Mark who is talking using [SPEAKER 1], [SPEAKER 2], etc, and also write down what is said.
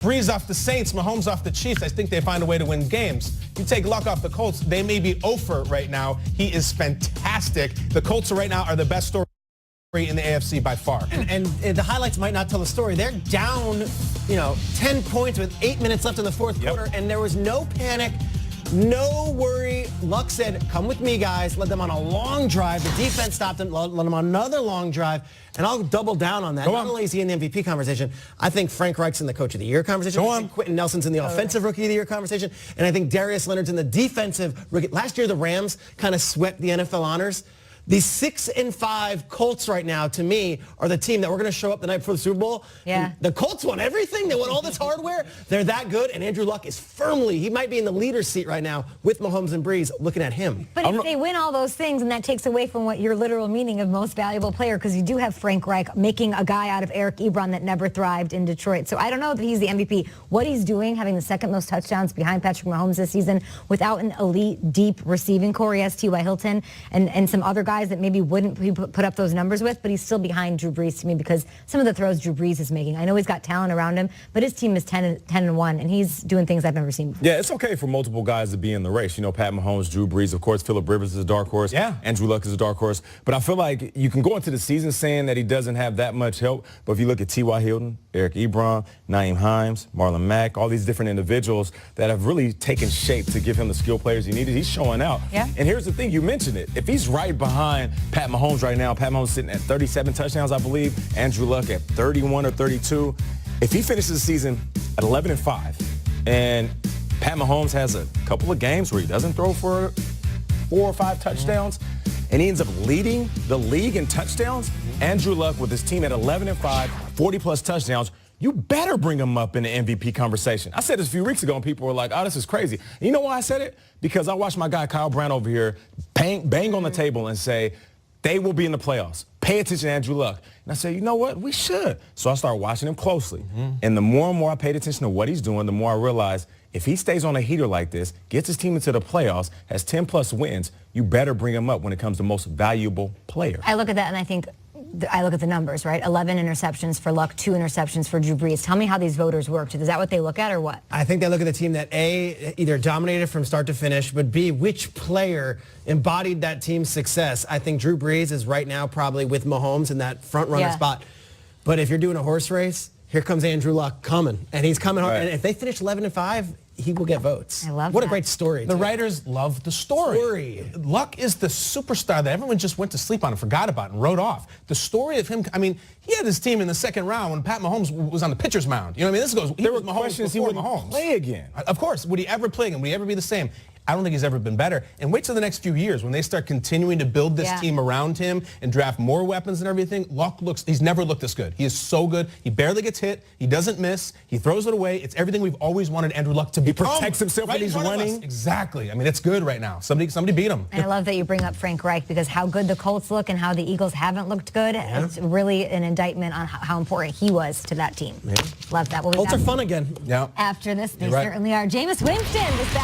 [SPEAKER 1] Breeze off the Saints, Mahomes off the Chiefs. I think they find a way to win games. You take Luck off the Colts, they may be 0 right now. He is fantastic. The Colts right now are the best story in the AFC by far.
[SPEAKER 2] And the highlights might not tell the story. They're down, 10 points with 8 minutes left in the fourth quarter, and there was no panic, no worry. Luck said, come with me, guys. Led them on a long drive. The defense stopped them, led them on another long drive. And I'll double down on that. Not only is he in the MVP conversation, I think Frank Reich's in the Coach of the Year conversation. I think Quentin Nelson's in the Offensive Rookie of the Year conversation. And I think Darius Leonard's in the Defensive Rookie. Last year, the Rams kind of swept the NFL honors. These 6-5 Colts right now, to me, are the team that we're going to show up the night before the Super Bowl.
[SPEAKER 3] Yeah.
[SPEAKER 2] The Colts won everything. They won all this hardware. They're that good. And Andrew Luck is firmly, he might be in the leader's seat right now with Mahomes and Breeze looking at him.
[SPEAKER 3] But if they win all those things, and that takes away from what your literal meaning of most valuable player, because you do have Frank Reich making a guy out of Eric Ebron that never thrived in Detroit. So I don't know that he's the MVP. What he's doing, having the second most touchdowns behind Patrick Mahomes this season without an elite, deep receiving core. He has T.Y. Hilton and some other guys that maybe wouldn't put up those numbers with, but he's still behind Drew Brees to me because some of the throws Drew Brees is making. I know he's got talent around him, but his team is 10-1, and he's doing things I've never seen before.
[SPEAKER 4] Yeah, it's okay for multiple guys to be in the race. Pat Mahomes, Drew Brees, of course, Phillip Rivers is a dark horse.
[SPEAKER 1] Yeah.
[SPEAKER 4] Andrew Luck is a dark horse. But I feel like you can go into the season saying that he doesn't have that much help, but if you look at T.Y. Hilton, Eric Ebron, Nyheim Hines, Marlon Mack, all these different individuals that have really taken shape to give him the skill players he needed, he's showing out.
[SPEAKER 3] Yeah.
[SPEAKER 4] And here's the thing, you mentioned it. If he's right behind Pat Mahomes right now, Pat Mahomes sitting at 37 touchdowns, I believe, Andrew Luck at 31 or 32. If he finishes the season at 11-5, and Pat Mahomes has a couple of games where he doesn't throw for 4 or 5 touchdowns, and he ends up leading the league in touchdowns, Andrew Luck with his team at 11-5, 40-plus touchdowns, you better bring him up in the MVP conversation. I said this a few weeks ago, and people were like, oh, this is crazy. And you know why I said it? Because I watched my guy Kyle Brown over here bang on the table and say, they will be in the playoffs. Pay attention to Andrew Luck. And I said, you know what? We should. So I started watching him closely. And the more and more I paid attention to what he's doing, the more I realized if he stays on a heater like this, gets his team into the playoffs, has 10-plus wins, you better bring him up when it comes to most valuable player.
[SPEAKER 3] I look at that and I look at the numbers, right? 11 interceptions for Luck, 2 interceptions for Drew Brees. Tell me how these voters worked. Is that what they look at or what?
[SPEAKER 2] I think they look at the team that A, either dominated from start to finish, but B, which player embodied that team's success. I think Drew Brees is right now probably with Mahomes in that front runner spot. But if you're doing a horse race, here comes Andrew Luck coming. And he's coming hard. And if they finish 11-5, he will get votes.
[SPEAKER 3] I love
[SPEAKER 2] What
[SPEAKER 3] that.
[SPEAKER 2] a great story.
[SPEAKER 1] The writers love the story. Luck is the superstar that everyone just went to sleep on and forgot about and wrote off. The story of him, I mean, he had his team in the second round when Pat Mahomes was on the pitcher's mound. You know what I mean? This goes,
[SPEAKER 4] There were questions he wouldn't
[SPEAKER 1] Mahomes.
[SPEAKER 4] play again.
[SPEAKER 1] Of course. Would he ever play again? Would he ever be the same? I don't think he's ever been better. And wait till the next few years when they start continuing to build this team around him and draft more weapons and everything. Luck he's never looked this good. He is so good. He barely gets hit. He doesn't miss. He throws it away. It's everything we've always wanted Andrew Luck to be.
[SPEAKER 4] He protects himself when he's running.
[SPEAKER 1] Exactly. I mean, it's good right now. Somebody beat him.
[SPEAKER 3] And I love that you bring up Frank Reich because how good the Colts look and how the Eagles haven't looked good, it's really an indictment on how important he was to that team. Love that.
[SPEAKER 2] Colts are fun again.
[SPEAKER 1] Yeah.
[SPEAKER 3] After this, they
[SPEAKER 1] You're right.
[SPEAKER 3] certainly are. Jameis Winston.